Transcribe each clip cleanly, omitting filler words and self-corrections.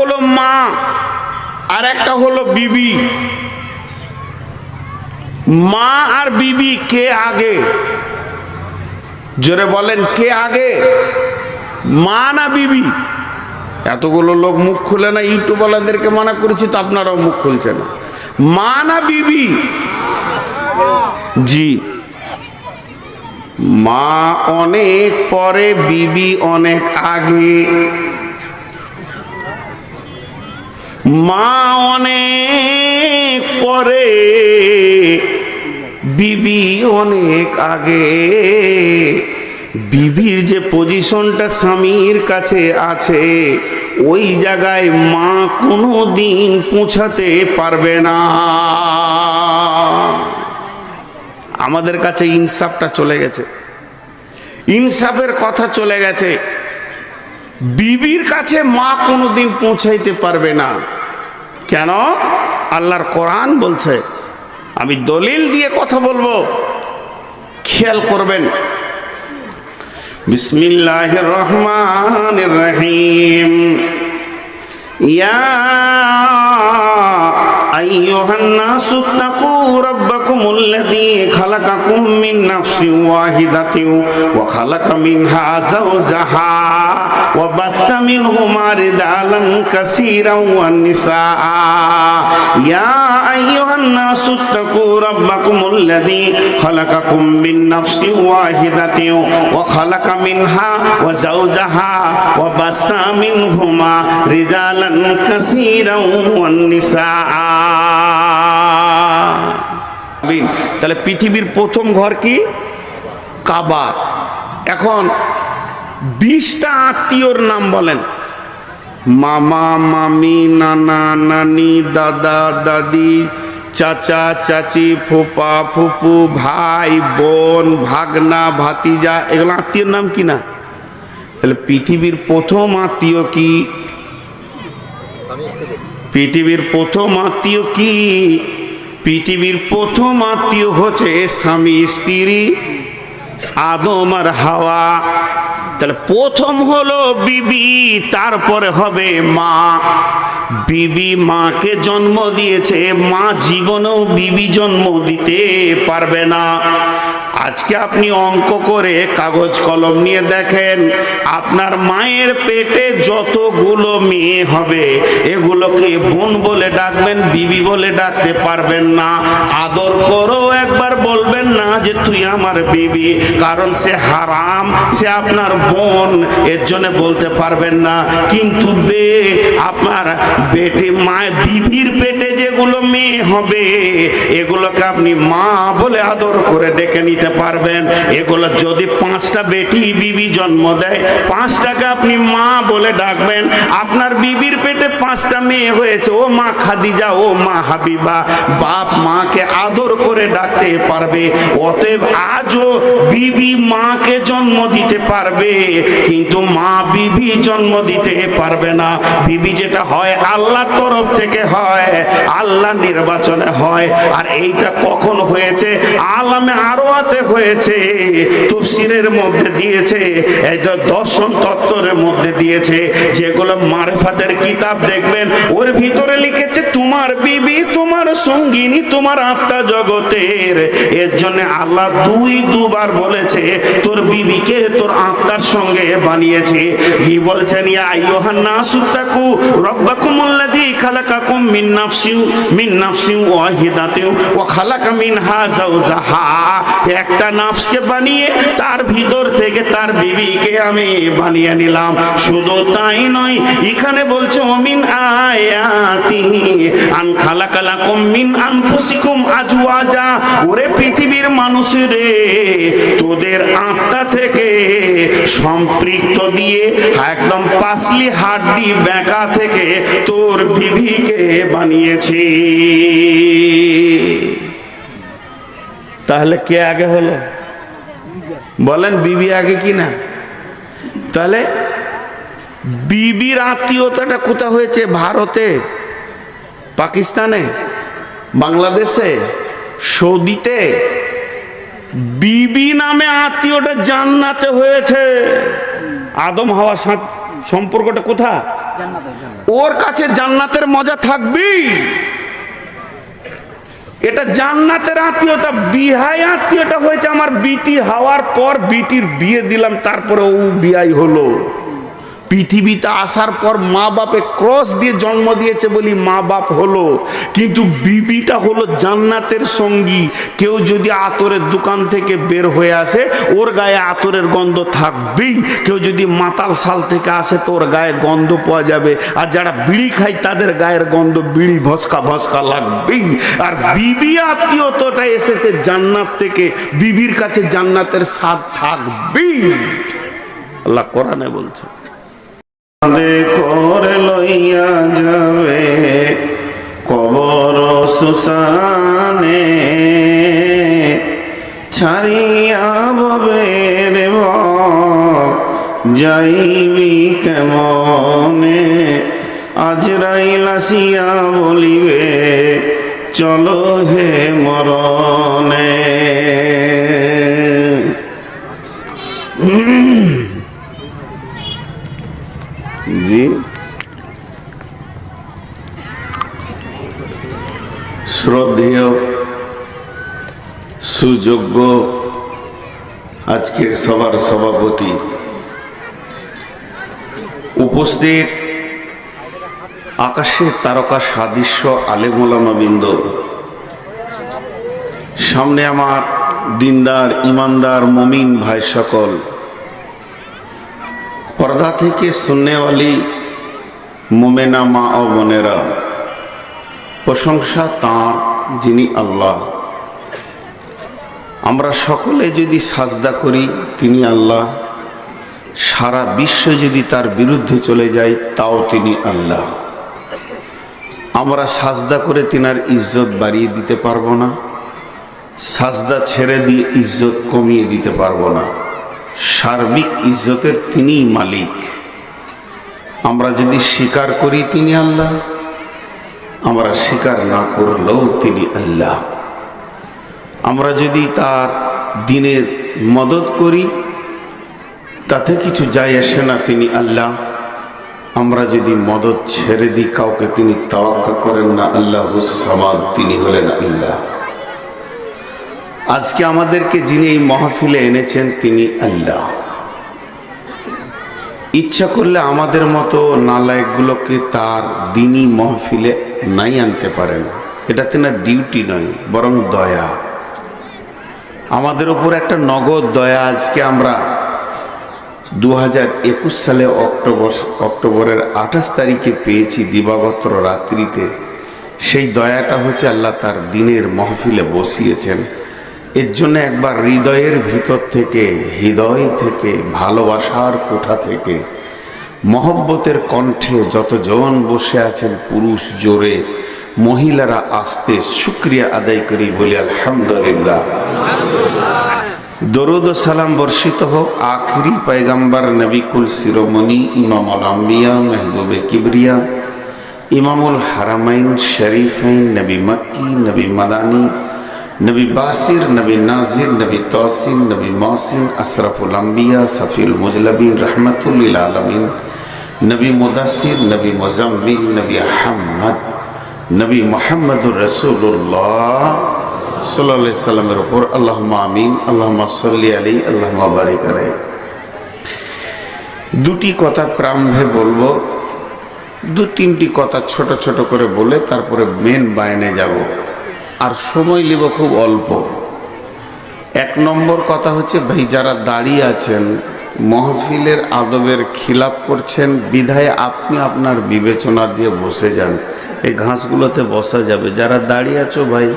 হলো মা আর একটা হলো বিবি। মা আর বিবি কে আগে? জোরে বলেন, কে আগে, মা না বিবি? এতগুলো লোক মুখ খুলে না, ইউটিউবওয়ালাদেরকে মানা করেছি তো আপনারাও মুখ খুলছে না। মা না বিবি? জি, মা অনেক পরে, বিবি অনেক আগে। মা অনেক পরে, বিবি অনেক আগে। বিবির যে পজিশনটা স্বামীর কাছে আছে, ওই জায়গায় মা কোনো দিন পৌঁছাতে পারবে না। আমাদের কাছে ইনসাফটা চলে গেছে, ইনসাফের কথা চলে গেছে। বিবির কাছে মা কোনোদিন পৌঁছাইতে পারবে না। কেন? আল্লাহর কোরআন বলছে। আমি দলিল দিয়ে কথা বলবো, খেয়াল করবেন। বিসমিল্লাহির রহমানির রহিম। ইয়া আইয়ুহান নাসু তাকু রাব্বাকুমুল্লাযী খালাকাকুম মিন নাফসিন ওয়াহিদাতিন ওয়া খালাকা মিনহা যাওজাহা ওয়া বাসসা মিনহুমা রিজালান কাসীরান ওয়ান নিসা। ইয়া আইয়ুহান নাসু তাকু রাব্বাকুমুল্লাযী খালাকাকুম মিন নাফসিন ওয়াহিদাতিন ওয়া খালাকা মিনহা ওয়া যাওজাহা ওয়া বাসসা মিনহুমা রিজালান কাসীরান ওয়ান নিসা। তাহলে পৃথিবীর প্রথম ঘর কি? কাবা। এখন 20টা আত্মীয়র নাম বলেন। মামা, মামি, নানা, নানি, দাদা, দাদি, চাচা, চাচি, ফুপা, ফুপু, ভাই, বোন, ভাগনা, ভাতিজা, এগুলো আত্মীয়র নাম কি না? তাহলে পৃথিবীর প্রথম আত্মীয় কি? পৃথিবীর প্রথম আত্মীয় কি? পৃথিবীর প্রথম আত্মীয় হচ্ছে স্বামী স্ত্রী, আদম আর হাওয়া। তাহলে প্রথম হলো বিবি, তারপরে হবে মা। বিবি মাকে জন্ম দিয়েছে, মা জীবনেও বিবি জন্ম দিতে পারবে না। আজকে আপনি অঙ্ক করে কাগজ কলম নিয়ে দেখেন, আপনার মায়ের পেটে যতগুলো মেয়ে হবে, এগুলোকে বোন বলে ডাকবেন, বিবি বলে ডাকতে পারবেন না। আদর করো একবার বলবেন না যে তুই আমার বিবি, কারণ সে হারাম, সে আপনার বোন, এর জন্য বলতে পারবেন না। কিন্তু আপনার পেটে মায়ের বিবির পেটে যেগুলো মেয়ে হবে, এগুলোকে আপনি মা বলে আদর করে ডেকে নিতে পারবেন। এগুলো যদি 5টা বেটি বিবি জন্ম দেয়, 5টাকে আপনি মা বলে ডাকবেন। আপনার বিবির পেটে 5টা মেয়ে হয়েছে, ও মা খাদিজা, ও মা হাবিবা, বাপ মাকে আদর করে ডাকতে পারবে। অতএব আজও বিবি মাকে জন্ম দিতে পারবে, কিন্তু মা বিবি জন্ম দিতে পারবে না। বিবি যেটা হয় আল্লাহর তরফ থেকে হয়, আল্লাহ নির্বাচনে হয়। আর এইটা কখন হয়েছে? আলামে আরওয়াতে হয়েছে, তাফসীরের মধ্যে দিয়েছে, এই দর্শন তত্ত্বের মধ্যে দিয়েছে। যেগুলো মারিফাতের কিতাব দেখবেন, ওর ভিতরে লিখেছে তোমার বিবি তোমার সঙ্গিনী, তোমার আত্মা জগতের। এর জন্য আল্লাহ দুবার বলেছে তোর বিবিকে তোর আত্মার সঙ্গে বানিয়েছে। কি বলছেন? ইয়া আইয়ুহান নাসু তাকু রাব্বাকুমুল্লাযী খালাকাকুম মিন নাফসিন ওয়াহিদাতিন ওয়া খালাকা মিনহা যাওজাহা। একটা নাফসকে বানিয়ে তার ভিতর থেকে তার বিবিকে আমি বানিয়ে নিলাম। শুধু তাই নয়, এখানে বলছে ওমিন আয়াতিহি আন খালাকালাকুম মিন আনফুসিকুম আজওয়াজা। ওরে পৃথিবীর মানুষেরে, তোদের আত্মা থেকে সম্পৃক্ত দিয়ে একদম পাসলি হাড্ডি বেঁকা থেকে তোর বিবিকে বানিয়েছি। তাহলে কে আগে হলো? বলেন, বিবি আগে কি না? তাহলে বিবির আত্মীয়তাটা কোথায় হয়েছে? ভারতে, পাকিস্তানে, বাংলাদেশে, সৌদিতে। বিবি নামে আত্মীয়টা জান্নাতে হয়েছে। আদম হাওয়া সম্পর্কটা কোথায়? ওর কাছে জান্নাতের মজা থাকবেই। এটা জান্নাতের আত্মীয়তা। বিহাই আত্মীয়তা হয়েছে আমার বিটি হওয়ার পর, বিটির বিয়ে দিলাম, তারপরে ও বিয়াই হলো। পৃথিবীতে আসার পর মা বাপে ক্রস দিয়ে জন্ম দিয়েছে বলি মা বাপ হলো, কিন্তু বিবিটা হলো জান্নাতের সঙ্গী। কেউ যদি আতরের দোকান থেকে বের হয়ে আসে, ওর গায়ে আতরের গন্ধ থাকবেই। কেউ যদি মাতাল শাল থেকে আসে, তো ওর গায়ে গন্ধ পাওয়া যাবে। আর যারা বিড়ি খায় তাদের গায়ের গন্ধ বিড়ি ভস্কা ভস্কা লাগবেই। আর বিবি আত্মীয়তাটা এসেছে জান্নাত থেকে, বিবির কাছে জান্নাতের স্বাদ থাকবেই। আল্লাহ কোরআনে বলছে, করে লইয়া যাবে কবর সুসানে, ছাড়িয়া ববে রে যাইবি কেমনে, আজরাইল আসিয়া বলিবে চলো হে মরণে। জি, শ্রদ্ধেয় সুযোগ্য আজকের সবার সভাপতি, উপস্থিত আকাশের তারকা সাদৃশ্য আলেম ওলামা বৃন্দ, সামনে আমার দিনদার ইমানদার মুমিন ভাই সকল, পর্দা থেকে সুন্নেওয়ালি মোমেনা মা ও বোনেরা, প্রশংসা তাঁর যিনি আল্লাহ। আমরা সকলে যদি সাজদা করি তিনি আল্লাহ, সারা বিশ্ব যদি তার বিরুদ্ধে চলে যায় তাও তিনি আল্লাহ। আমরা সাজদা করে তিনার ইজ্জত বাড়িয়ে দিতে পারবো না, সাজদা ছেড়ে দিয়ে ইজ্জত কমিয়ে দিতে পারবো না। সার্বিক ইজ্জতের তিনিই মালিক। আমরা যদি স্বীকার করি তিনি আল্লাহ, আমরা স্বীকার না করলেও তিনি আল্লাহ। আমরা যদি তার দিনের মদত করি তাতে কিছু যায় আসে না, তিনি আল্লাহ। আমরা যদি মদত ছেড়ে দিই কাউকে তিনি তাওয়াক্কা করেন না, আল্লাহুস সামাদ, তিনি হলেন আল্লাহ। আজকে আমাদেরকে যিনি এই মাহফিলে এনেছেন তিনি আল্লাহ। ইচ্ছা করলে আমাদের মতো নালায়েকগুলোকে তার দিনই মাহফিলে নাই আনতে পারেন, এটা তেনার ডিউটি নয়, বরং দয়া। আমাদের উপর একটা নগদ দয়া। আজকে আমরা 2021 সালে অক্টোবরের 28 তারিখে পেয়েছি দিবাগত রাত্রিতে। সেই দয়াটা হচ্ছে আল্লাহ তার দিনের মাহফিলে বসিয়েছেন। এর জন্য একবার হৃদয়ের ভিতর থেকে, হৃদয় থেকে, ভালোবাসার কোঠা থেকে, মহব্বতের কণ্ঠে যতজন বসে আছেন, পুরুষ জোরে, মহিলারা আস্তে, শুকরিয়া আদায় করি, বলি আলহামদুলিল্লাহ। দরুদ ও সালাম বর্ষিত হোক আখরি পয়গম্বর নবী কুল শিরোমণি ইমামুল আম্বিয়া মেহবুবে কিবরিয়া ইমামুল হারামাইন শরীফাইন, নবী মক্কি, নবী মাদানী, নবী বাসির, নবী নাজির, নবী তৌসিন, নবী মহসিন, আশরাফুল আম্বিয়া, সফিউল মুজলবিন, রহমতুল লিল আলামিন, নবী মুদাসির, নবী মুজাম্মিল, নবী আহমদ, নবী মুহাম্মদুর রাসূলুল্লাহ সাল্লাল্লাহু আলাইহি সাল্লামের উপর আল্লাহুম্মা আমিন, আল্লাহুম্মা সাল্লি আলাইহি, আল্লাহুম্মা বারিক আলাইহি। দুটি কথা প্রারম্ভে বলবো, দু তিনটি কথা ছোট ছোট করে বলে তারপরে মেন বায়ানে যাব, আর সময় নেব খুব অল্প। এক নম্বর কথা হচ্ছে, ভাই যারা দাঁড়িয়ে আছেন মাহফিলের আদবের খিলাফ করছেন, বিধায় আপনি আপনার বিবেচনা দিয়ে বসে যান। এই ঘাসগুলোতে বসা যাবে। যারা দাঁড়িয়ে আছো ভাই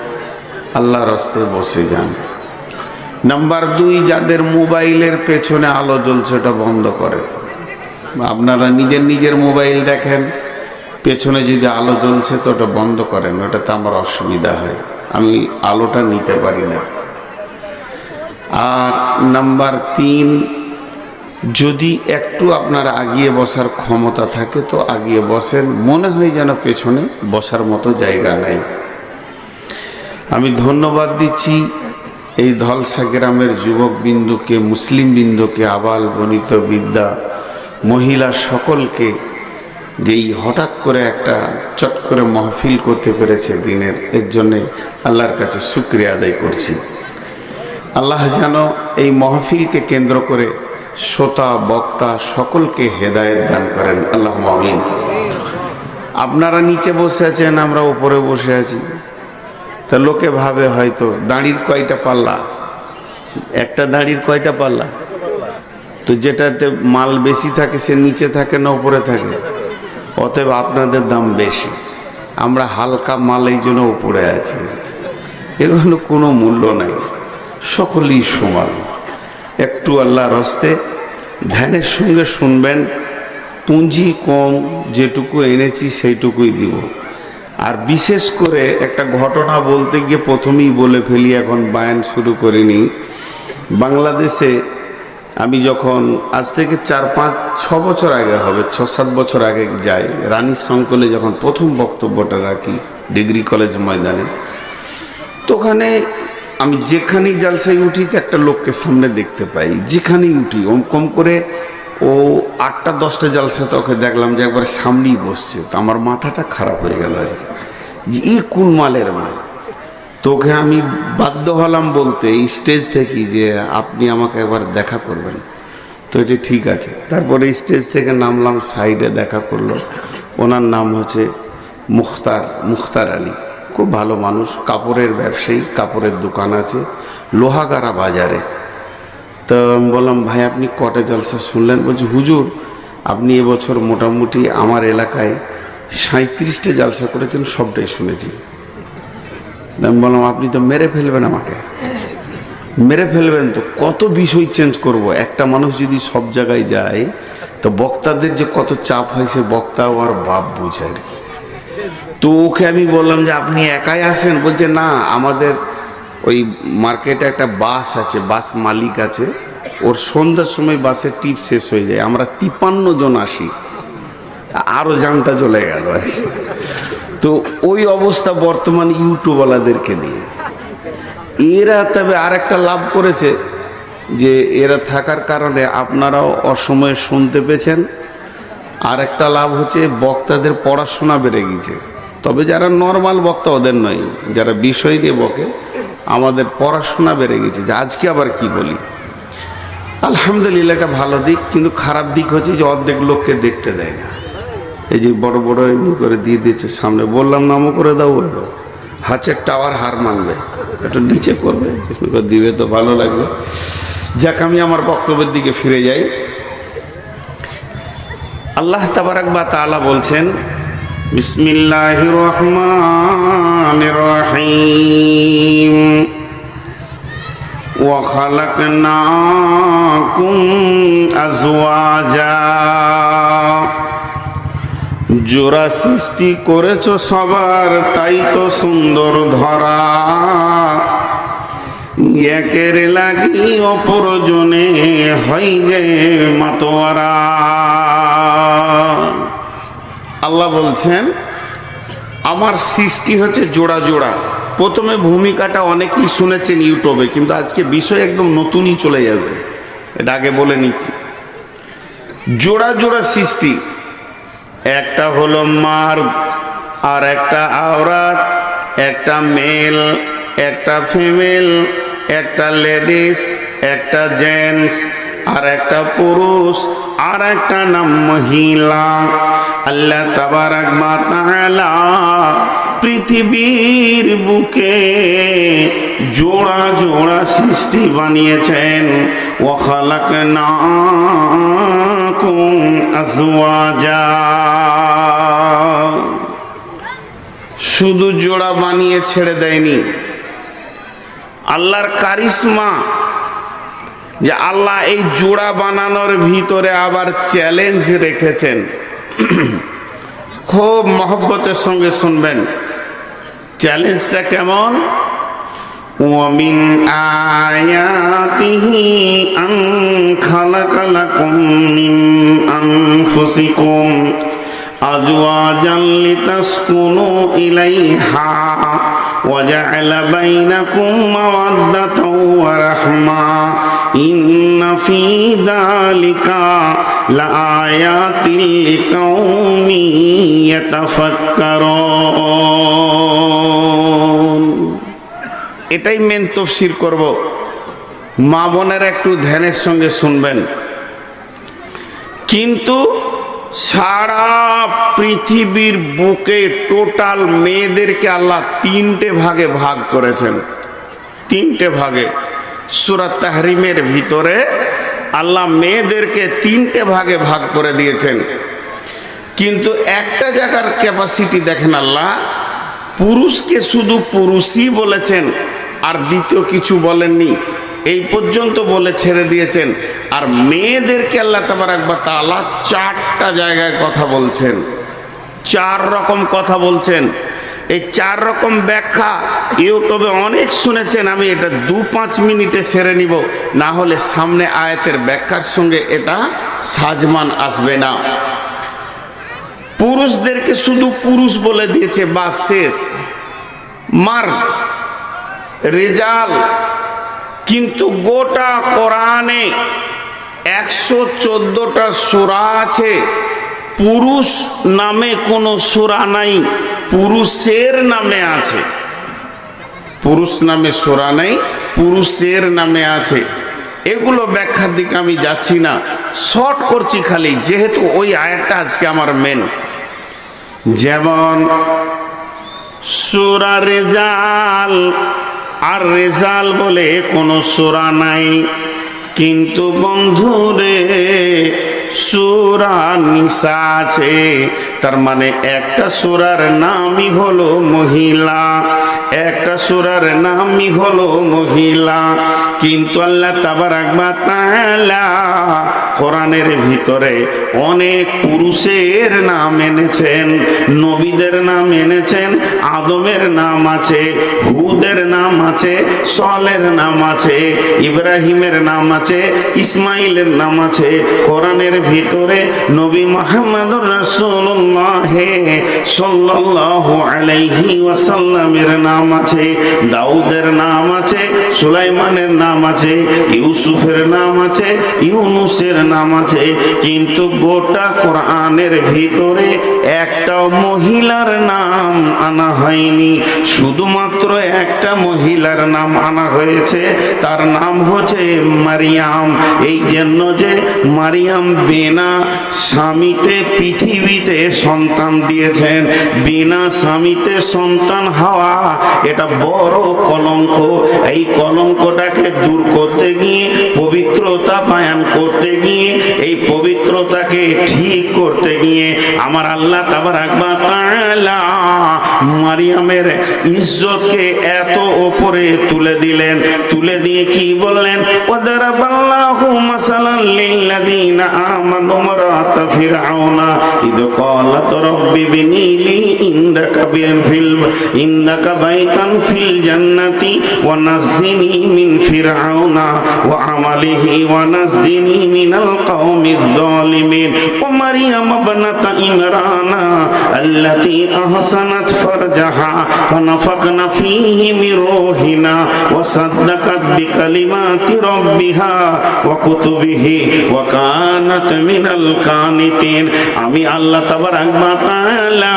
আল্লাহর রাস্তায় বসে যান। নাম্বার 2, যাদের মোবাইলের পেছনে আলো জ্বলছে ওটা বন্ধ করেন। আপনারা নিজের মোবাইল দেখেন, পেছনে যদি আলো জ্বলছে তো ওটা বন্ধ করেন, ওটাতে আমার অসুবিধা হয়, আমি আলোটা নিতে পারি না। আর নাম্বার 3, যদি একটু আপনার আগিয়ে বসার ক্ষমতা থাকে তো আগিয়ে বসেন, মনে হয় যেন পেছনে বসার মতো জায়গা নাই। আমি ধন্যবাদ দিচ্ছি এই ধলসা গ্রামের যুবক বিন্দুকে, মুসলিম বিন্দুকে, আবাল বনিত বিদ্যা, মহিলা সকলকে যেই হঠাৎ করে একটা চট করে মাহফিল করতে পেরেছে দিনের, এর জন্যে আল্লাহর কাছে শুকরিয়া আদায় করছি। আল্লাহ যেন এই মাহফিলকে কেন্দ্র করে শ্রোতা বক্তা সকলকে হেদায়েত দান করেন, আল্লাহ আমিন। আপনারা নিচে বসে আছেন, আমরা উপরে বসে আছি, তা লোকে ভাবে হয়তো দাঁড়ির কয়টা পাল্লা, একটা দাঁড়ির কয়টা পাল্লা, তো যেটাতে মাল বেশি থাকে সে নিচে থাকে না উপরে থাকে, অতএব আপনাদের দাম বেশি, আমরা হালকা মাল এই জন্য উপরে আছি। এগুলো কোনো মূল্য নাই, সকলেই সমান। একটু আল্লাহর হস্তে ধ্যানের সঙ্গে শুনবেন, পুঁজি কম, যেটুকু এনেছি সেইটুকুই দিব। আর বিশেষ করে একটা ঘটনা বলতে গিয়ে প্রথমেই বলে ফেলি, এখন বায়ান শুরু করিনি। বাংলাদেশে আমি যখন আজ থেকে 4-5-6 বছর আগে হবে, 6-7 বছর আগে যাই, রানীর সংকলে যখন প্রথম বক্তব্যটা রাখি ডিগ্রি কলেজ ময়দানে, তো ওখানে আমি যেখানেই জালসায় উঠি তো একটা লোককে সামনে দেখতে পাই, যেখানেই উঠি কম করে ও 8টা-10টা জালসা তোকে দেখলাম যে একবার সামনেই বসছে। তো আমার মাথাটা খারাপ হয়ে গেল যে এই কোন মালের মাল। তোকে আমি বাধ্য হলাম বলতে এই স্টেজ থেকে যে আপনি আমাকে একবার দেখা করবেন। তো যে ঠিক আছে, তারপরে স্টেজ থেকে নামলাম, সাইডে দেখা করলো। ওনার নাম হচ্ছে মুখতার আলী, খুব ভালো মানুষ, কাপড়ের ব্যবসায়ী, কাপড়ের দোকান আছে লোহাগাড়া বাজারে। তো আমি বললাম, ভাই আপনি কটা জলসা শুনলেন? বলছি, হুজুর আপনি এবছর মোটামুটি আমার এলাকায় 37টা জলসা করেছেন, সবটাই শুনেছি। আমি বললাম, আপনি তো মেরে ফেলবেন আমাকে, মেরে ফেলবেন তো, কত বিষয় চেঞ্জ করব। একটা মানুষ যদি সব জায়গায় যায় তো বক্তাদের যে কত চাপ হয় সে বক্তাও আর বাপ বোঝে আর কি। তো ওকে আমি বললাম যে আপনি একাই আসেন? বলছে না, আমাদের ওই মার্কেটে একটা বাস আছে, বাস মালিক আছে, ওর সন্ধ্যার সময় বাসের টিপ শেষ হয়ে যায়, আমরা 53 জন আসি, আরও জানটা চলে গেল আর কি। তো ওই অবস্থা বর্তমান ইউটিউবওয়ালাদেরকে নিয়ে। এরা তবে আর একটা লাভ করেছে যে এরা থাকার কারণে আপনারাও অসময়ে শুনতে পেয়েছেন। আর একটা লাভ হচ্ছে বক্তাদের পড়াশোনা বেড়ে গেছে। তবে যারা নর্মাল বক্তা ওদের নয়, যারা বিষয় নিয়ে বকে, আমাদের পড়াশোনা বেড়ে গেছে। যে আজকে আবার কি বলি, আলহামদুলিল্লাহ একটা ভালো দিক। কিন্তু খারাপ দিক হচ্ছে যে অর্ধেক লোককে দেখতে দেয় না। এই যে বড় বড় এমনি করে দিয়ে দিচ্ছে সামনে, বললাম নামও করে দাও, হাতের টাওয়ার হার মানবে, একটু নিচে করবে, দিবে তো ভালো লাগবে। যাক, আমি আমার বক্তব্যের দিকে ফিরে যাই। আল্লাহ তাবারাক ওয়া তাআলা বলছেন, বিসমিল্লাহির রহমানির রহিম, ওয়া খালাকনাকুম আজওয়াজা, জোড়া সৃষ্টি করেছ সবার, তাই তো সুন্দর ধরা, একের লাগি অপরজনে হয় যে মাতোয়ারা। আল্লাহ বলছেন আমার সৃষ্টি হচ্ছে জোড়া জোড়া। প্রথমে ভূমিকাটা অনেকেই শুনেছেন ইউটিউবে, কিন্তু আজকে বিষয় একদম নতুনই চলে যাবে, এটা আগে বলে নিচ্ছি। জোড়া জোড়া সৃষ্টি, একটা হলো মার্দ আর একটা আওরাত, একটা মেল একটা ফিমেল, একটা লেডিস একটা জেন্টস, আর একটা পুরুষ, আর একটা নাম মহিলা। আল্লাহ তাবারাক ওয়া তাআলা পৃথিবীর বুকে জোড়া জোড়া সৃষ্টি বানিয়েছেন। ওয়া খালাকনাকুম আজওয়াজা, শুধু জোড়া বানিয়ে ছেড়ে দেয়নি। আল্লাহর কারিশমা যে আল্লাহ এই জোড়া বানানোর ভিতরে আবার চ্যালেঞ্জ রেখেছেন। খুব মহব্বতের সঙ্গে শুনবেন চ্যালেঞ্জটা কেমন। ওয়ামিন আয়াতিহি আন খালাকা লাকুম মিন আনফুসিকুম আজওয়াজান লিতাসকুনু ইলাইহা ওয়া জাআলা বাইনাকুম মাওয়াদ্দাতাও ওয়া রাহমা ইন্না ফি যালিকা লাআয়াতিল লিকাউমি ইয়াতাফাক্কারুন। এটাই মেন তাফসীর করব, মা বোনেরা একটু ধ্যানের সঙ্গে শুনবেন। কিন্তু সারা পৃথিবীর বুকে টোটাল মেয়েদেরকে আল্লাহ তিনটে ভাগে ভাগ করেছেন, তিনটে ভাগে। সূরা তাহরিমের ভিতরে আল্লাহ মেয়েদেরকে তিনটে ভাগে ভাগ করে দিয়েছেন। কিন্তু একটা জায়গার ক্যাপাসিটি দেখেন, আল্লাহ পুরুষকে শুধু পুরুষই বলেছেন, আর দ্বিতীয় কিছু বলেননি, এই পর্যন্ত বলে ছেড়ে দিয়েছেন। আর মেয়েদেরকে আল্লাহ তাবারক ওয়া তাআলা চারটা জায়গায় কথা বলছেন, চার রকম কথা বলছেন। এই চার রকম ব্যাখ্যা ইউটিউবে অনেক শুনেছেন, আমি এটা 2-5 মিনিটে সেরে নিব, না হলে সামনে আয়াতের ব্যাখ্যার সঙ্গে এটা সাজমান আসবে না। পুরুষদেরকে শুধু পুরুষ বলে দিয়েছে, বা শেষ, মার্দ, রিজাল। কিন্তু গোটা কোরআনে 114টা সূরা আছে, পুরুষ নামে কোনো সূরা নাই, পুরুষের নামে আছে। পুরুষ নামে সূরা নাই, পুরুষের নামে আছে। এগুলো ব্যাখ্যার দিকে আমি যাচ্ছি না, শর্ট করছি খালি, যেহেতু ওই আয়াতটা আজকে আমার মেন। যেমন সূরা রিজাল, আর রেজাল বলে কোনো সূরা নাই। কিন্তু বন্ধুরে সূরা নিসা আছে, তার মানে একটা সূরার নামই হলো মহিলা, একটা সূরার নামই হলো মহিলা। কিন্তু আল্লাহ তাবারক ওয়া তাআলা কোরআনের ভিতরে অনেক পুরুষের নাম এনেছেন, নবীদের নাম এনেছেন। আদমের নাম আছে, হুদের নাম আছে, সলের নাম আছে, ইব্রাহিমের নাম আছে, ইসমাইলের নাম আছে। কোরআনের ভিতরে নবী মুহাম্মদুর রাসূলুল্লাহ সাল্লাল্লাহু আলাইহি ওয়াসাল্লামের নাম আছে, দাউদের নাম আছে, সুলাইমানের নাম আছে, ইউসুফের নাম আছে, ইউনুসের নাম আছে। কিন্তু গোটা কোরআনের ভিতরে একটা মহিলার নাম আনা হয়নি, শুধুমাত্র একটা মহিলার নাম আনা হয়েছে, তার নাম হচ্ছে মারিয়াম। এই জন্য যে মারিয়াম বিনা স্বামীতে পৃথিবীতে সন্তান দিয়েছেন, বিনা স্বামীতে সন্তান হওয়া এটা বড় কলঙ্ক। এই কলঙ্কটাকে দূর করতে গিয়ে, পবিত্রতা বায়ান করতে গিয়ে, এই পবিত্রতাকে ঠিক করতে গিয়ে আমার আল্লাহ তাবারক ওয়া তাআলা মারিয়ামের ইজ্জতকে এত উপরে তুলে দিলেন। তুলে দিয়ে কি বললেন? ওয়াদারাবাল্লাহু মাসালান লিল্লাযীনা আমানু ইমরাতা ফিরআউনা ইদ ক্বালাত রাব্বি বিনি লি ইন্দাকা বাইতান ফিল জান্নাতি ওয়া নাজ্জিনি মিন ফিরআউনা ওয়া আমালিহি ওয়া নাজ্জিনি মিনাল কওমিয যালিমিন। ওয়া মারইয়াম ইবনাতা ইমরানা আল্লাতী আহসানাত ফারজাহা ফানাফাকনা ফীহি মির রূহিনা ওয়া সাদ্দাকাত বিকালিমাতি রাব্বিহা ওয়া কুতুবিহি ওয়া কানাত মিনাল কানিতিন। আমি আল্লাহ তাবারক ওয়া তাআলা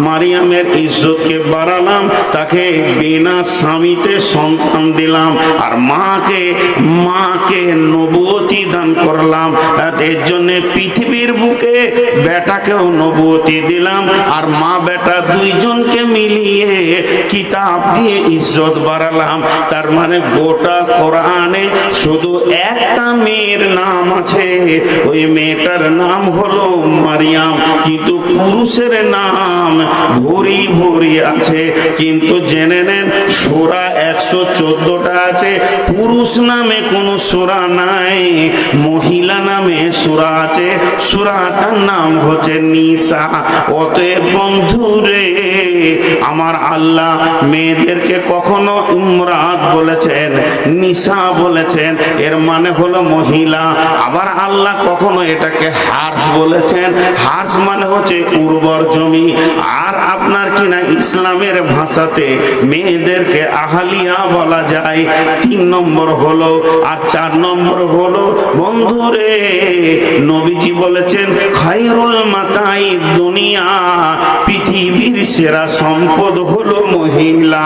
মারিয়ামের ইজ্জতকে বাড়ালাম, তাকে বিনা স্বামীতে সন্তান দিলাম, আর মাকে নবুয়তি দান করলাম। আর এর জন্য পৃথিবীর বুকে বেটাকেও নবুয়তি দিলাম, আর মা বেটা দুইজনকে মিলিয়ে কিতাব দিয়ে ইজ্জত বাড়ালাম। তার মানে গোটা কোরআনে শুধু একটা মেয়ের নাম আছে, ওই মেয়েটার নাম হলো মারিয়াম। কিন্তু পুরুষের নাম ভরি ভরি আছে। কিন্তু জেনে নেন, সূরা 114টা আছে, পুরুষ নামে কোনো সূরা নাই, মহিলা নামে সূরা আছে। সূরাটার নাম হচ্ছে নিসা। অতএব বন্ধুরে আমার আল্লাহ মেয়েদেরকে কখনো ইমরাত বলেছেন, নিসা বলেছেন, এর মানে হলো মহিলা। আবার আল্লাহ কখনো এটাকে হার্স বলেছেন, হার্স মানে হচ্ছে উর্বর জমি। আর আপনার কিনা ইসলামের ভাষাতে মেয়েদেরকে আহালিয়া বলা যায়। 3 নম্বর হলো। আর 4 নম্বর হলো বন্ধুরে, নবীজি বলেছেন খায়রুল মাতাই দুনিয়া, পৃথিবীর সেরা সম্পদ হলো মহিলা।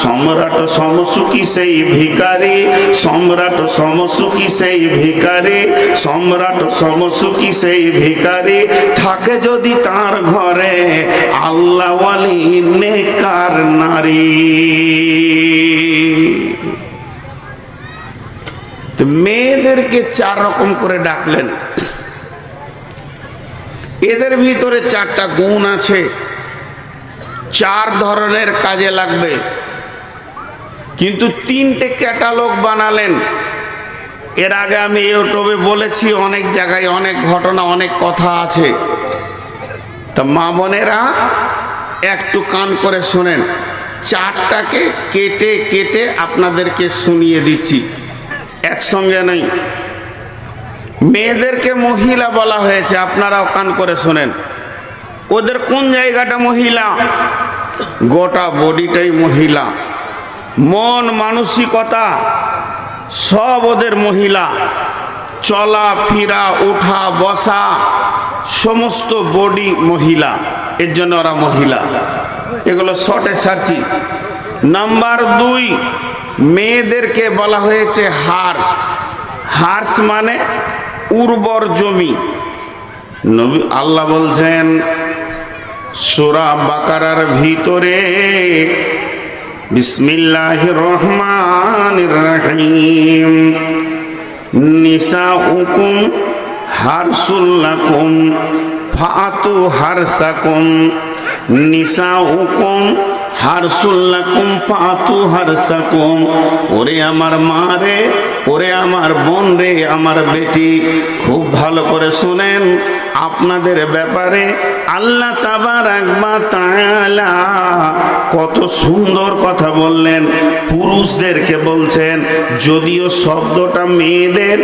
সম্রাট সমসুখী সেই ভিখারি, সম্রাট সমসুখী সেই ভিখারি, সম্রাট সমসুখী সেই ভিখারি থাকে যদি তার ঘরে আল্লাহওয়ালি নেককার নারী। মেয়েদেরকে 4 রকম করে ডাকলেন। এদের ভিতরে 4টা গুণ আছে, 4 ধরনের কাজে লাগবে, কিন্তু 3টে ক্যাটালগ বানালেন। এর আগে আমি ইউটিউবে বলেছি, অনেক জায়গায় অনেক ঘটনা, অনেক কথা আছে। তা মা বোনেরা একটু কান করে শোনেন, 4টাকে কেটে কেটে আপনাদেরকে শুনিয়ে দিচ্ছি, একসঙ্গে নেই। মেয়েদেরকে মহিলা বলা হয়েছে, আপনারাও কান করে শোনেন। ওদের কোন জায়গাটা মহিলা? গোটা বডিটাই মহিলা, মন মানসিকতা সব ওদের মহিলা, চলা ফিরা উঠা বসা সমস্ত বডি মহিলা, এর জন্য ওরা মহিলা। এগুলো শর্টে সার্চি। নাম্বার 2, মেয়েদেরকে বলা হয়েছে হার্স। হার্স মানে উর্বর জমি। নবী আল্লাহ বলছেন সূরা বাকারার ভিতরে, বিসমিল্লাহির রহমানির রহিম, নিসাউকুম হারসুল লাকুম ফাতু হারসাকুম, নিসাউকুম হারসুল লাকুম ফাতু হারসাকুম। ওরে আমার মা রে, ওরে আমার বোন রে, আমার বেটি, খুব ভালো করে শুনেন। আপনাদের ব্যাপারে আল্লাহ তাবারাক ওয়া তাআলা কত সুন্দর কথা বললেন। পুরুষদেরকে বলছেন, যদিও শব্দটা মেয়েদের,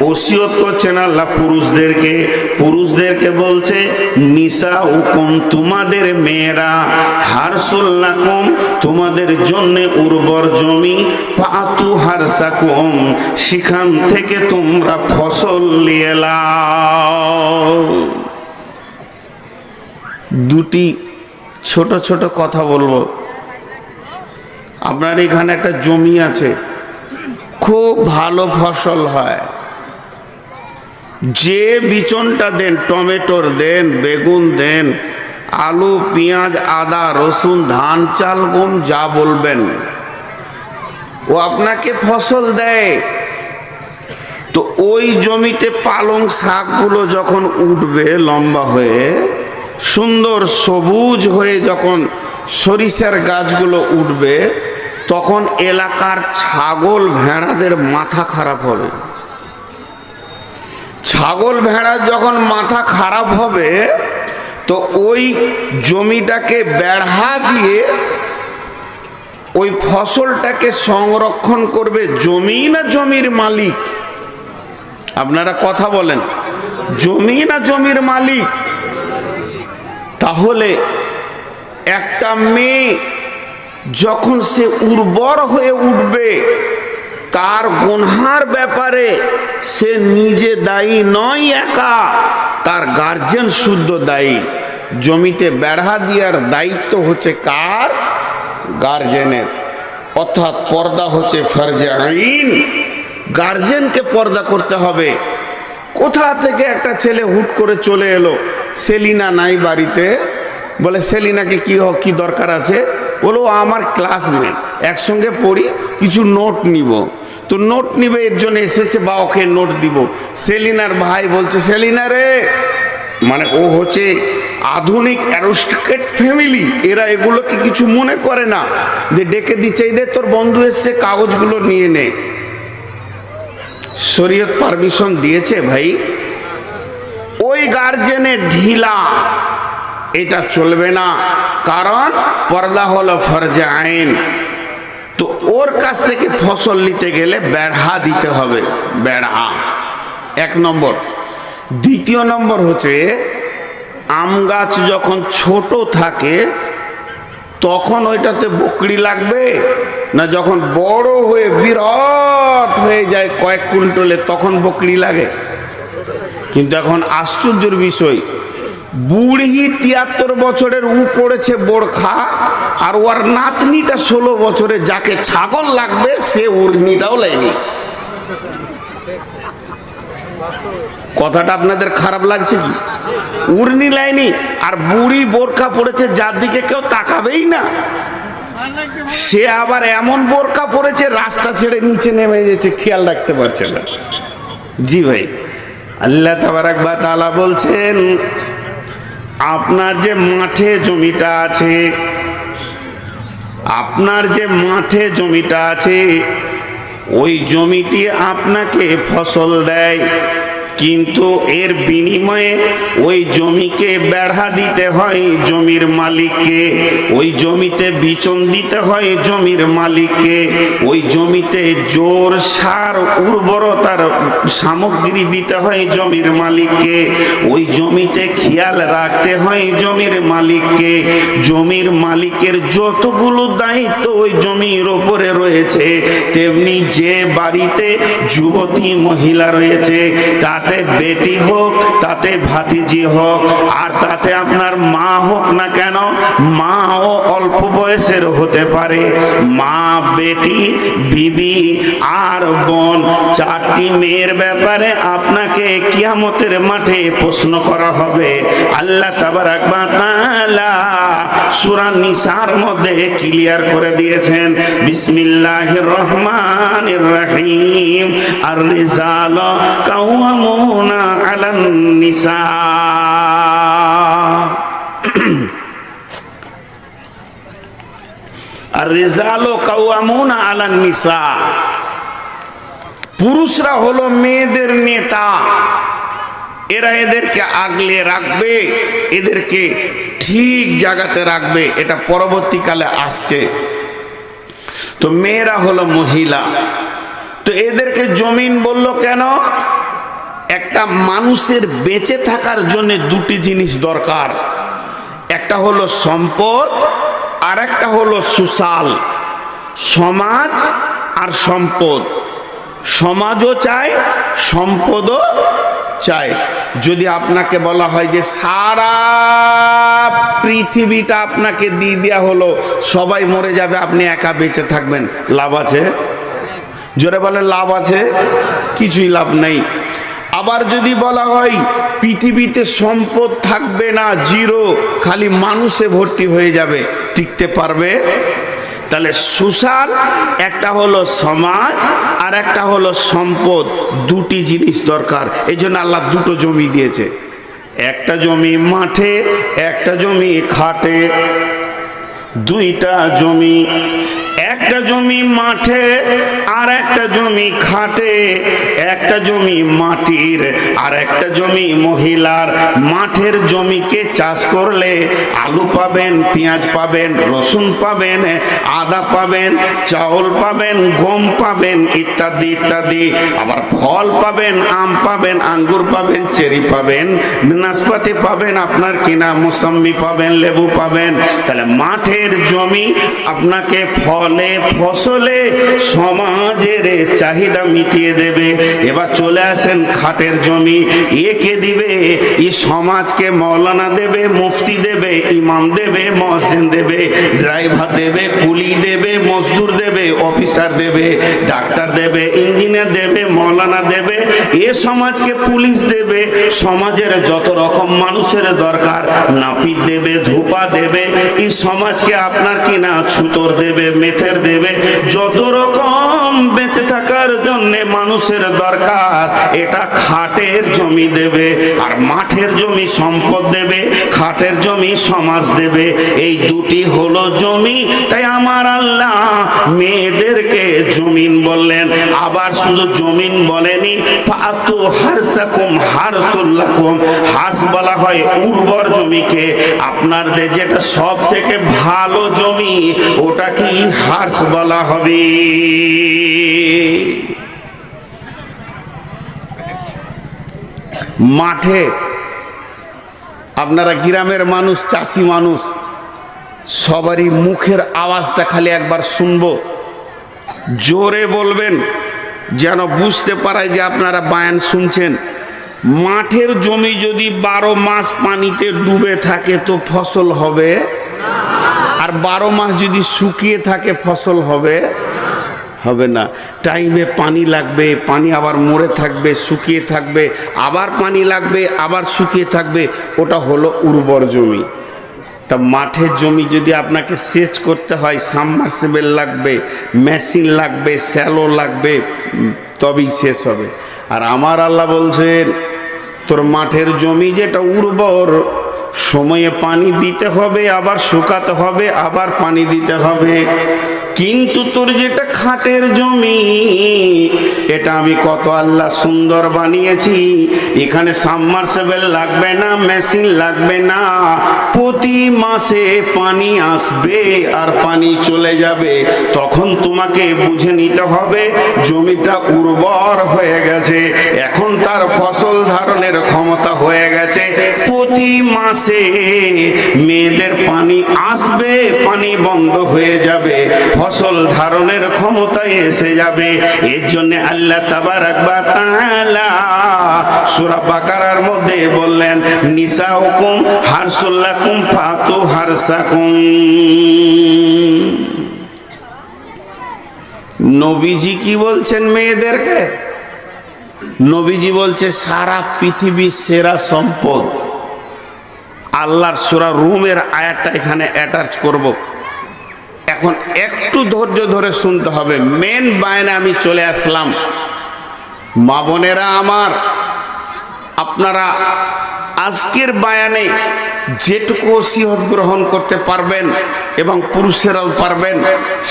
ওসিয়ত করছেন আল্লাহ পুরুষদেরকে। পুরুষদেরকে বলছে নিসা হুকুম, তোমাদের মেয়েরা, হারসুল লাকুম, তোমাদের জন্য উর্বর জমি, পাতু হারসাকুম, সেখান থেকে তোমরা ফসল নিয়ে লাও। 2টি ছোট ছোট কথা বলবো। আপনার এখানে একটা জমি আছে, খুব ভালো ফসল হয়। যে বিচনটা দেন, টমেটোর দেন, বেগুন দেন, আলু পেঁয়াজ আদা রসুন ধান চাল গম যা বলবেন, ও আপনাকে ফসল দেয়। তো ওই জমিতে পালং শাকগুলো যখন উঠবে লম্বা হয়ে, সুন্দর সবুজ হয়ে যখন সরিষার গাছগুলো উঠবে, তখন এলাকার ছাগল ভেড়াদের মাথা খারাপ হবে। ছাগল ভেড়ার যখন মাথা খারাপ হবে, তো ওই জমিটাকে বেড়া দিয়ে ওই ফসলটাকে সংরক্ষণ করবে জমি না জমির মালিক? আপনারা কথা বলেন, জমি না জমির মালিক? তাহলে একটা মেয়ে যখন সে উর্বর হয়ে উঠবে, তার গুনহার ব্যাপারে সে নিজে দায়ী নয় একা, তার গার্জেন শুদ্ধ দায়ী। জমিতে বেড়া দেওয়ার দায়িত্ব হচ্ছে কার? গার্জেনের। অর্থাৎ পর্দা হচ্ছে ফরজে আইন, গার্জেনকে পর্দা করতে হবে। কোথা থেকে একটা ছেলে হুট করে চলে এলো, সেলিনা নাই বাড়িতে, বলে সেলিনাকে কি দরকার আছে? বলো আমার ক্লাসমেট, একসঙ্গে পড়ি, কিছু নোট নিব। তো নোট নিবে এর জন্য এসেছে, বা ওকে নোট দিব। সেলিনার ভাই বলছে, সেলিনা রে, মানে ও হচ্ছে আধুনিক অ্যারিস্টোক্রেট ফ্যামিলি, এরা এগুলোকে কিছু মনে করে না, যে ডেকে দিচ্ছে, এই দে তোর বন্ধু এসছে, কাগজগুলো নিয়ে নে। শরীয়ত পারমিশন দিয়েছে ভাই? ওই গার্জেনে ঢিলা, এটা চলবে না, কারণ পর্দা হলো ফরজে আইন। তো ওর কাছ থেকে ফসল নিতে গেলে বেড়া দিতে হবে, বেড়া, এক নম্বর। দ্বিতীয় নম্বর হচ্ছে আম গাছ যখন ছোট থাকে তখন ওইটাতে বকরি লাগবে না, যখন বড় হয়ে বিরাট হয়ে যায় কয়েক কুইন্টালে তখন বকরি লাগে? কিন্তু এখন আশ্চর্যের বিষয়, বুড়ি 73 বছরের পড়েছে বোরখা, আর ওর নাতনিটা 16 বছরে, যাকে ছাগল লাগবে সে উর্নিটাও লাইনি। কথাটা আপনাদের খারাপ লাগছে কি? উর্নি লাইনি আর বুড়ি বোরখা পড়েছে যার দিকে কেউ তাকাবেই না, সে আবার এমন বোরখা পড়েছে রাস্তা ছেড়ে নিচে নেমে যেছে, খেয়াল রাখতে পারছে না। জি ভাই, আল্লাহ তাবারাক ওয়া তাআলা বলছেন আপনার যে মাঠে জমিটা আছে, আপনার যে মাঠে জমিটা আছে ওই জমিটি আপনাকে ফসল দেয়, কিন্তু এর বিনিময়ে ওই জমিকে বেড়া দিতে হয় জমির মালিককে, ওই জমিতে বিচন দিতে হয় জমির মালিককে, ওই জমিতে জোর সার উর্বরতার সামগ্রী দিতে হয় জমির মালিককে, ওই জমিতে খেয়াল রাখতে হয় জমির মালিককে। জমির মালিকের যতগুলো দায়িত্ব ওই জমির ওপরে রয়েছে, তেমনি যে বাড়িতে যুবতী মহিলা রয়েছে, তাতে বেটি হোক, তাতে ভাতিজি হোক, আর তাতে আপনার মা হোক না কেন, মাও অল্প বয়সের হতে পারে, মা, বেটি, বিবি আর বোন, 4টি মেয়ের ব্যাপারে আপনাকে কিয়ামতের মাঠে প্রশ্ন করা হবে। আল্লাহ তাবারাক ওয়া তাআলা সূরা নিসার মধ্যে ক্লিয়ার করে দিয়েছেন, বিসমিল্লাহির রহমানির রহিম, আর রিজালু কাওয়ামুনা আলান নিসা। আর রিজালু কাওয়ামুনা আলান নিসা, পুরুষরা হলো মেয়েদের নেতা, এরা এদেরকে আগলে রাখবে, এদেরকে ঠিক জায়গাতে রাখবে, এটা পরবর্তীকালে আসছে। তো মেয়েরা হলো মহিলা, তো এদেরকে জমিন বললো কেন? একটা মানুষের বেঁচে থাকার জন্য 2টি জিনিস দরকার, একটা হলো সম্পদ আর একটা হলো সুশাল, সমাজ আর সম্পদ। সমাজও চাই, সম্পদও চাই। যদি আপনাকে বলা হয় যে সারা পৃথিবীটা আপনাকে দিয়ে দেওয়া হলো, সবাই মরে যাবে, আপনি একা বেঁচে থাকবেন, লাভ আছে? জোরে বলে লাভ আছে? কিছুই লাভ নেই। আবার যদি বলা হয় পৃথিবীতে সম্পদ থাকবে না, জিরো, খালি মানুষে ভর্তি হয়ে যাবে, টিকতে পারবে? তাহলে সোশ্যাল, একটা হলো সমাজ আর একটা হলো সম্পদ, 2টি জিনিস দরকার। এই জন্য আল্লাহ 2টো জমি দিয়েছে, একটা জমি মাঠে, একটা জমি খাটে, 2টা জমি, একটা জমি মাঠে আর একটা জমি খাটে, একটা জমি মাটির আর একটা জমি মহিলার। মাঠের জমিকে চাষ করলে আলু পাবেন, পেঁয়াজ পাবেন, রসুন পাবেন, আদা পাবেন, চাউল পাবেন, গম পাবেন, ইত্যাদি ইত্যাদি। আবার ফল পাবেন, আম পাবেন, আঙ্গুর পাবেন, চেরি পাবেন, নাশপাতি পাবেন, আপনার কিনা মৌসম্বি পাবেন, লেবু পাবেন। তাহলে মাঠের জমি আপনাকে ফলে ফসলে সমাজের চাহিদা মিটিয়ে দেবে। এবার চলে আসেন খাটের জমি, একে দিবে, এই সমাজকে মৌলানা দেবে, মুফতি দেবে, ইমাম দেবে, মুয়াজ্জিন দেবে, ড্রাইভার দেবে, কুলি দেবে, মজদুর দেবে, অফিসার দেবে, ডাক্তার দেবে, ইঞ্জিনিয়ার দেবে, মৌলানা দেবে, এ সমাজকে পুলিশ দেবে, সমাজের যত রকম মানুষের দরকার নাপিত দেবে, ধোপা দেবে, এই সমাজকে আপনার কিনা ছুতর দেবে, মেথের দেবে, যত রকম বেঁচে থাকার জন্য মানুষের দরকার, এটা খাটের জমি দেবে আর মাঠের জমি সম্পদ দেবে, খাটের জমি সমাজ দেবে, এই দুটি হলো জমি। তাই আমার আল্লাহ মেয়েদেরকে জমিন বললেন। আবার শুধু জমিন বলেনি, ফাতু হারসাকুম হারসুল্লাকুম, হার্স বলা হয় উর্বর জমিকে। আপনাদের যেটা সব থেকে ভালো জমি ওটা কি হার্স বলা হবে। মাঠে আপনারা গ্রামের মানুষ, চাষি মানুষ, সবারই মুখের আওয়াজটা খালি একবার শুনবো, জোরে বলবেন যেন বুঝতে পারায় যে আপনারা বায়ান শুনছেন। মাঠের জমি যদি 12 মাস পানিতে ডুবে থাকে তো ফসল হবে, আর 12 মাস যদি শুকিয়ে থাকে ফসল হবে হবে না। টাইমে পানি লাগবে, পানি আবার মরে থাকবে, শুকিয়ে থাকবে, আবার পানি লাগবে, আবার শুকিয়ে থাকবে, ওটা হলো উর্বর জমি। তা মাঠের জমি যদি আপনাকে সেচ করতে হয়, সাবমার্সিবল লাগবে, মেশিন লাগবে, শ্যালো লাগবে, তবেই শেষ হবে। আর আমার আল্লাহ বলছেন তোর মাঠের জমি যেটা উর্বর, সময়ে পানি দিতে হবে, আবার শুকাতে হবে, আবার পানি দিতে হবে। কিন্তু তোর যেটা খাটের জমি, এটা আমি কত আল্লাহ সুন্দর বানিয়েছি। এখানে সাবমার্সিবল লাগবে না, মেশিন লাগবে না, প্রতি মাসে পানি আসবে আর পানি চলে যাবে। তখন তোমাকে বুঝে নিতে হবে জমিটা উর্বর হয়ে গেছে, এখন তার ফসল ধারণের ক্ষমতা হয়ে গেছে। প্রতি মাসে মেয়েদের পানি আসবে, পানি বন্ধ হয়ে যাবে, ফসল ধারণের ক্ষমতায় এসে যাবে। এর জন্য আল্লাহ তাবারাক ওয়া তাআলা সূরা বাকারার মধ্যে বললেন নিসাউকুম হারসুল লাকুম ফাতু হারসাকুম। নবীজি কি বলছেন মেয়েদেরকে? নবীজি বলছে সারা পৃথিবীর সেরা সম্পদ। আল্লাহর সূরা রুমের আয়াতটা এখানে অ্যাটাচ করব। এখন একটু ধৈর্য ধরে শুনতে হবে, মেন বায়না আমি চলে আসলাম। মা বোনেরা আমার, আপনারা আজকের বায়ানে যেটুকু ওসিয়ত গ্রহণ করতে পারবেন এবং পুরুষেরাও পারবেন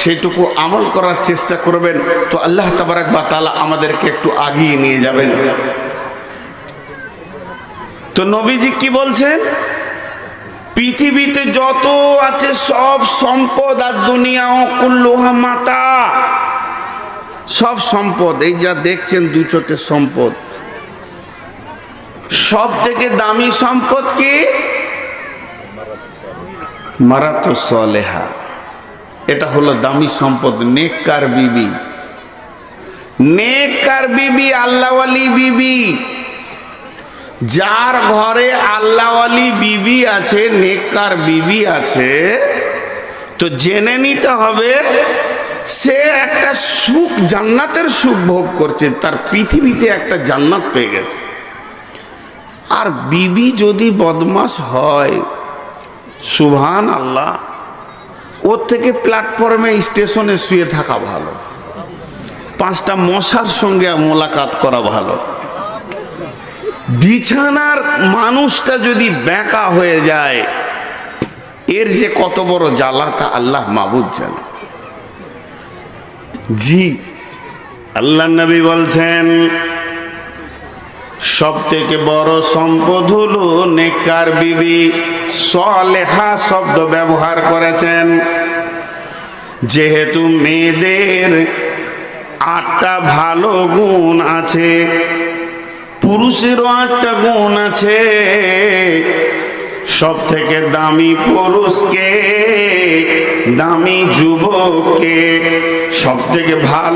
সেটুকু আমল করার চেষ্টা করবেন, তো আল্লাহ তাবারাক ওয়া তাআলা আমাদেরকে একটু আগিয়ে নিয়ে যাবেন। তো নবীজি কি বলছেন? পৃথিবীতে যত আছে সব সম্পদ আর দুনিয়া কুল্লুহা মাতা, সব সম্পদ, এই যা দেখছেন দু চোখের সম্পদ, সব থেকে দামি সম্পদ কি? মারাতু সালেহা, এটা হলো দামি সম্পদ। নেককার বিবি, নেককার বিবি, আল্লাহওয়ালি বিবি। যার ঘরে আল্লাহওয়ালি বিবি আছে, নেককার বিবি আছে, তো জেনে নিতে হবে সে একটা সুখ, জান্নাতের সুখ ভোগ করছে, তার পৃথিবীতে একটা জান্নাত পেয়ে গেছে। আর বিবি যদি বদমাশ হয়, সুবহান আল্লাহ, ওর থেকে প্ল্যাটফর্মে স্টেশনে শুয়ে থাকা ভালো, 5টা মশার সঙ্গে মোলাকাত করা ভালো। বিছানার মানুষটা যদি বেঁকা হয়ে যায়, এর যে কত বড় জ্বালা তা আল্লাহ মাবুদ জানে। জি, আল্লাহ নবী বলছেন সব থেকে বড় সম্পদ হলো নেককার বিবি। সালেহা শব্দ ব্যবহার করেছেন যেহেতু মেয়েদের 8টা ভালো গুণ আছে, পুরুষেরও 8টা গুণ আছে। সব থেকে দামি পুরুষকে, দামি যুবককে, সব থেকে ভালো